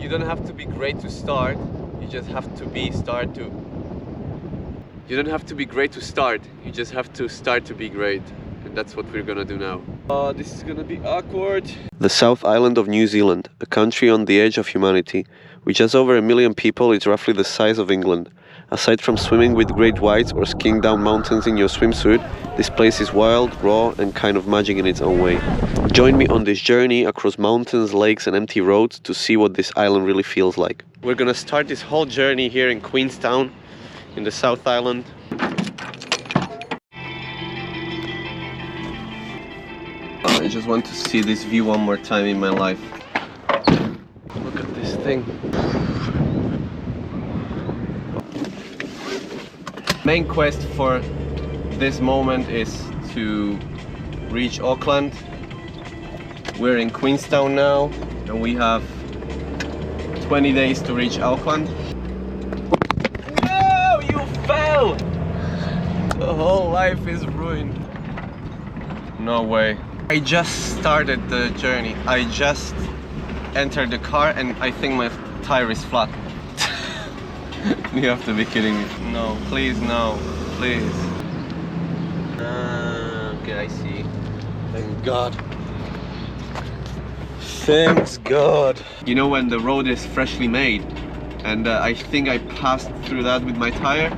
You don't have to be great to start, you just have to be You don't have to be great to start, you just have to start to be great. And that's what we're gonna do now. This is gonna be awkward. The South Island of New Zealand, a country on the edge of humanity, with just over 1 million people, is roughly the size of England. Aside from swimming with great whites or skiing down mountains in your swimsuit, this place is wild, raw, and kind of magic in its own way. Join me on this journey across mountains, lakes, and empty roads to see what this island really feels like. We're gonna start this whole journey here in Queenstown, in the South Island. I just want to see this view one more time in my life. Look at this thing. Main quest for this moment is to reach Auckland. We're in Queenstown now and we have 20 days to reach Auckland. No, you fell! The whole life is ruined. No way. I just started the journey. I just entered the car and I think my tire is flat. You have to be kidding me. No, please, no, please. Okay, I see. Thank God. Thanks God. You know when the road is freshly made and I think I passed through that with my tire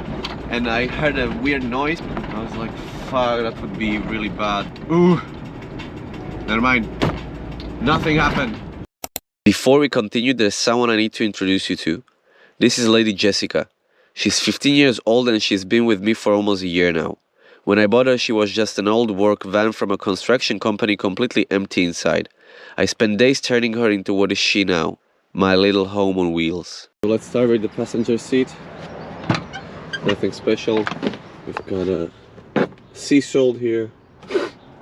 and I heard a weird noise. I was like, fuck, that would be really bad. Ooh. Never mind. Nothing happened. Before we continue, there's someone I need to introduce you to. This is Lady Jessica. She's 15 years old and she's been with me for almost a year now. When I bought her, she was just an old work van from a construction company, completely empty inside. I spent days turning her into what is she now, my little home on wheels. So let's start with the passenger seat. Nothing special. We've got a sea salt here,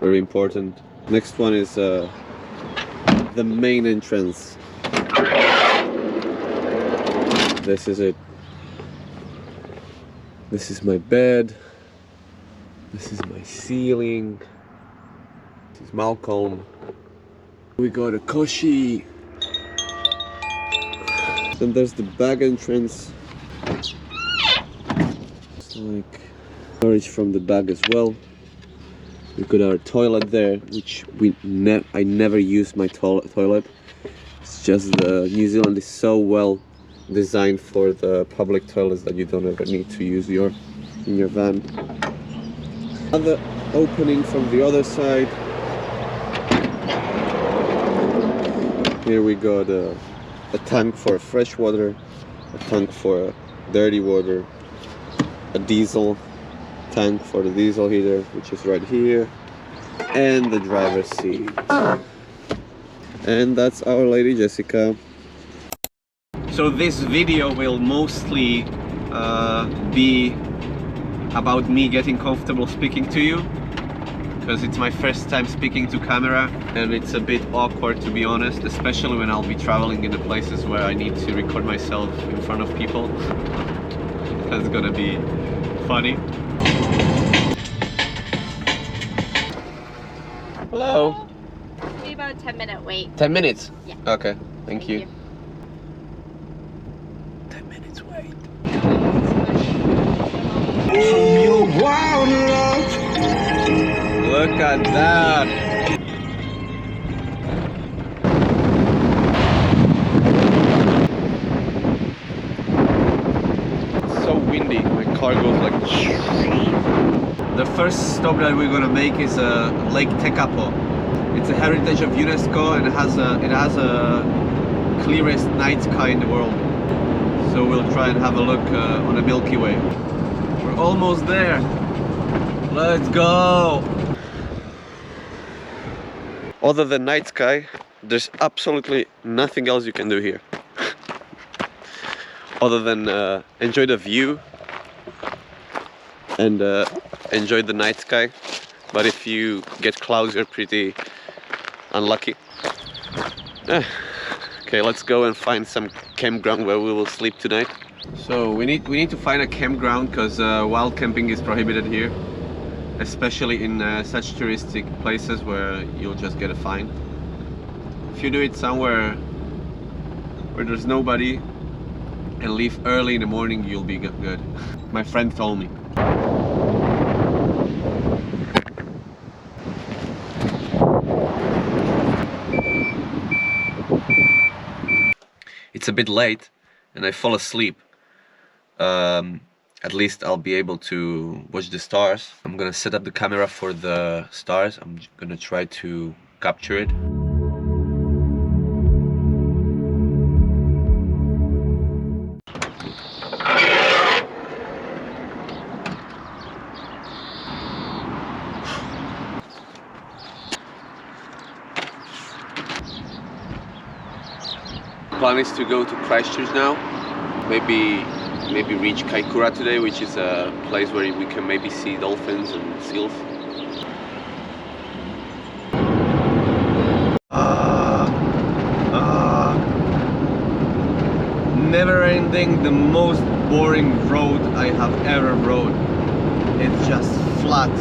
very important. Next one is the main entrance. This is it. This is my bed. This is my ceiling. This is Malcolm. We got a Koshi. Then there's the back entrance. It's like storage from the bag as well. We got our toilet there, which I never use my toilet. It's just New Zealand is so well designed for the public toilets that you don't ever need to use in your van. Another opening from the other side. Here we got a tank for fresh water, a tank for dirty water, a diesel tank for the diesel heater, which is right here, and the driver's seat. And that's our Lady Jessica. So this video will mostly be about me getting comfortable speaking to you, because it's my first time speaking to camera and it's a bit awkward, to be honest, especially when I'll be traveling in the places where I need to record myself in front of people. That's gonna be funny. Hello. Maybe about a 10-minute wait. 10 minutes? Yeah. Okay, thank you. 10 minutes wait. Look at that. It's so windy. My car goes like. The first stop that we're gonna make is Lake Tekapo. It's a heritage of UNESCO and it has a clearest night sky in the world. So we'll try and have a look on the Milky Way. We're almost there. Let's go. Other than night sky, there's absolutely nothing else you can do here. Other than enjoy the view and enjoy the night sky. But if you get clouds, you're pretty unlucky. Okay, let's go and find some campground where we will sleep tonight. So we need to find a campground because wild camping is prohibited here, especially in such touristic places where you'll just get a fine. If you do it somewhere where there's nobody and leave early in the morning, you'll be good. My friend told me. It's a bit late and I fall asleep. At least I'll be able to watch the stars. I'm gonna set up the camera for the stars. I'm gonna try to capture it. Plan is to go to Christchurch now. Maybe reach Kaikoura today, which is a place where we can maybe see dolphins and seals. Never ending, the most boring road I have ever rode. It's just flat.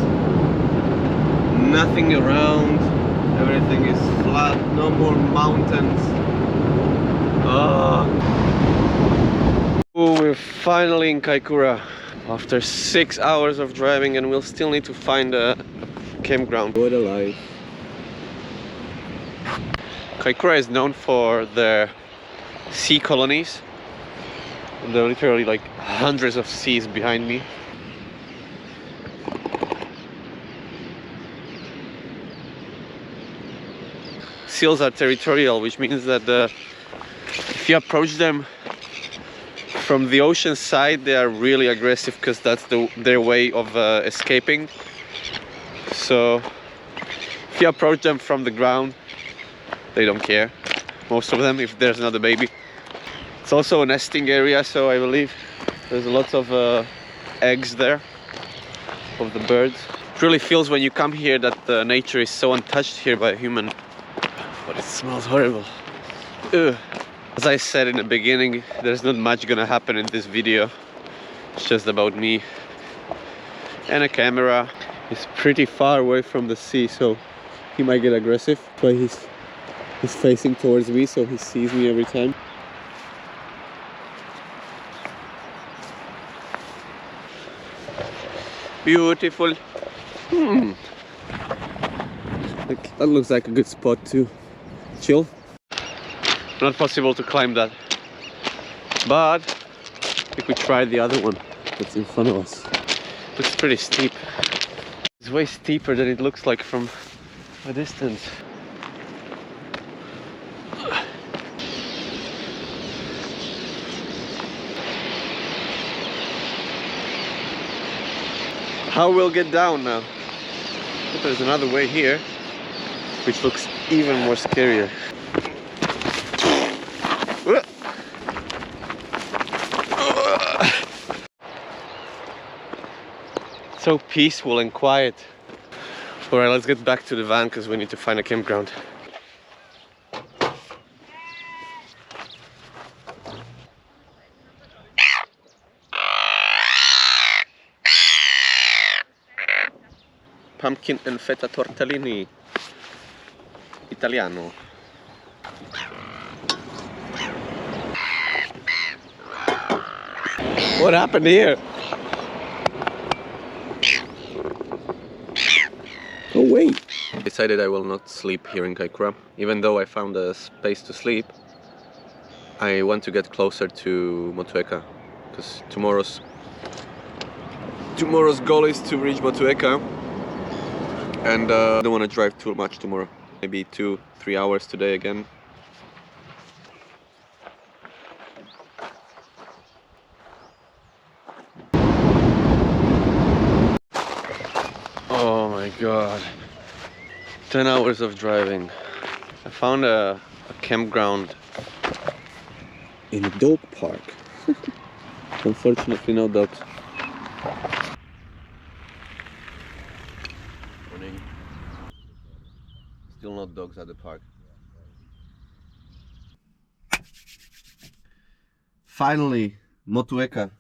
Nothing around, everything is flat, no more mountains. Oh, we're finally in Kaikoura after 6 hours of driving, and we'll still need to find a campground. What a life. Kaikoura is known for their sea colonies. There are literally like hundreds of seas behind me. Seals are territorial, which means that if you approach them from the ocean side, they are really aggressive because that's their way of escaping. So if you approach them from the ground, they don't care. Most of them, if there's not a baby. It's also a nesting area, so I believe there's lots of eggs there of the birds. It really feels when you come here that the nature is so untouched here by a human. But it smells horrible. Ugh. As I said in the beginning, there's not much gonna happen in this video. It's just about me and a camera. He's pretty far away from the sea, so he might get aggressive. But he's facing towards me, so he sees me every time. Beautiful. That looks like a good spot to chill. Not possible to climb that, but we could try the other one that's in front of us. Looks pretty steep. It's way steeper than it looks like from a distance. How we'll get down now? But there's another way here, which looks even more scarier. So peaceful and quiet. Alright, let's get back to the van because we need to find a campground. Pumpkin and feta tortellini. Italiano. What happened here? Oh wait! I decided I will not sleep here in Kaikoura. Even though I found a space to sleep, I want to get closer to Motueka, because tomorrow's goal is to reach Motueka, and I don't want to drive too much tomorrow. Maybe 2-3 hours today again. Oh my god, 10 hours of driving. I found a campground in a dog park. Unfortunately no dogs. Morning. Still not dogs at the park. Finally, Motueka.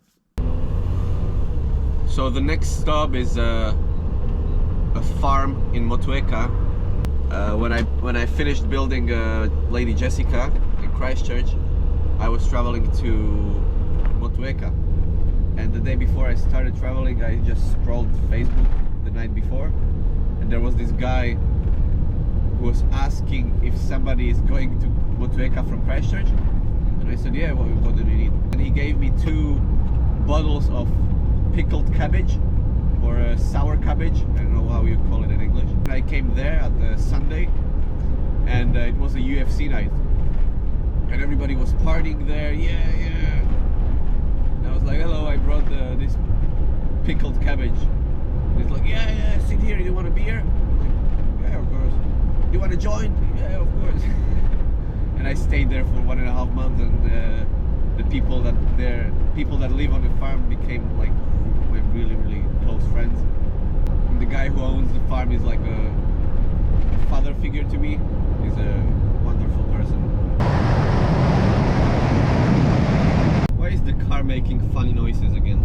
So the next stop is a farm in Motueka. When I finished building Lady Jessica in Christchurch, I was traveling to Motueka, and the day before I started traveling, I just scrolled Facebook the night before, and there was this guy who was asking if somebody is going to Motueka from Christchurch, and I said, yeah, what do you need? And he gave me 2 bottles of pickled cabbage, or sour cabbage, I don't know how you call it in English. And I came there at the Sunday, and it was a UFC night, and everybody was partying there, yeah. And I was like, hello, I brought this pickled cabbage. And he's like, yeah, sit here, you want a beer? I'm like, yeah, of course. You want to join? Yeah, of course. And I stayed there for 1.5 months, and the people that live on the farm became like my really close friends. And the guy who owns the farm is like a father figure to me. He's a wonderful person. Why is the car making funny noises again?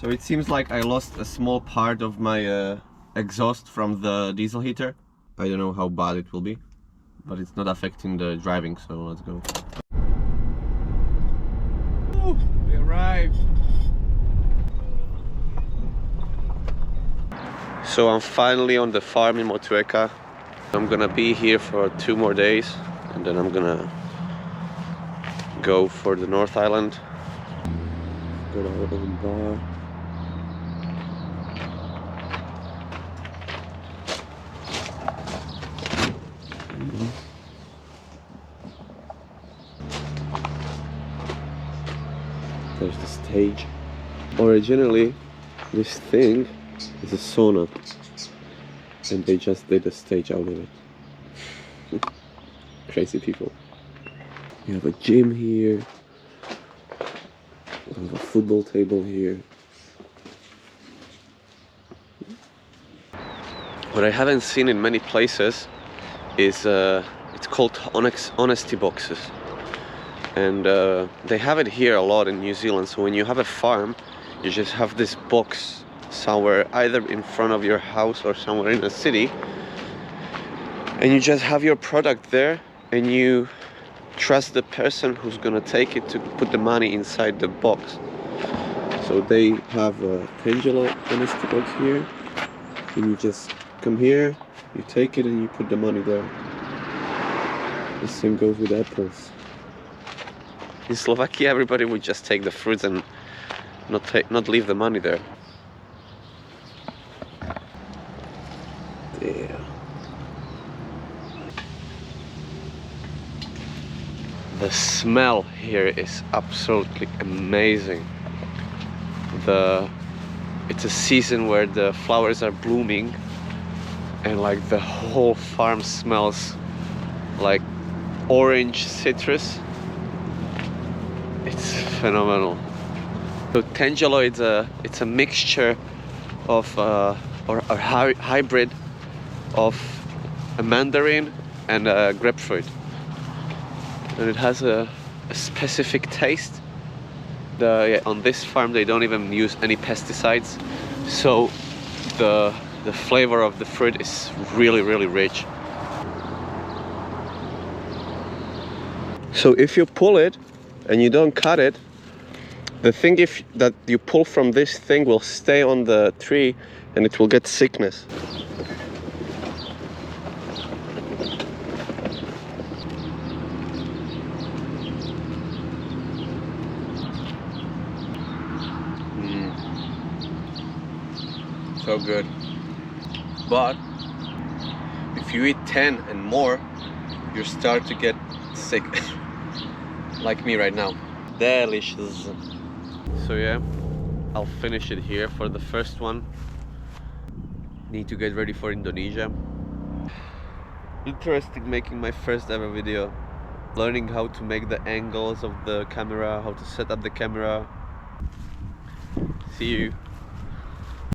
So it seems like I lost a small part of my exhaust from the diesel heater. I don't know how bad it will be, but it's not affecting the driving, so let's go. Ooh, we arrived. So I'm finally on the farm in Motueka. I'm gonna be here for 2 more days, and then I'm gonna go for the North Island. Got our own bar. There's the stage. Originally, this thing is a sauna, and they just did a stage out of it. Crazy people. You have a gym here. We have a football table here. What I haven't seen in many places is it's called honesty boxes, and they have it here a lot in New Zealand. So when you have a farm, you just have this box somewhere, either in front of your house or somewhere in a city, and you just have your product there, and you trust the person who's gonna take it to put the money inside the box. So they have a Tangelo honesty box here, and you just come here, you take it, and you put the money there. The same goes with apples. In Slovakia, everybody would just take the fruits and not leave the money there. There. The smell here is absolutely amazing. It's a season where the flowers are blooming, and like the whole farm smells like orange citrus. It's phenomenal. So Tangelo, it's a mixture of or a hybrid of a mandarin and a grapefruit, and it has a specific taste. On this farm they don't even use any pesticides, so the flavor of the fruit is really rich. So if you pull it and you don't cut it, the thing that you pull from this thing will stay on the tree, and it will get sickness. So good. But if you eat 10 and more, you start to get sick. Like me right now. Delicious. So yeah, I'll finish it here for the first one. Need to get ready for Indonesia. Interesting making my first ever video. Learning how to make the angles of the camera, how to set up the camera. See you.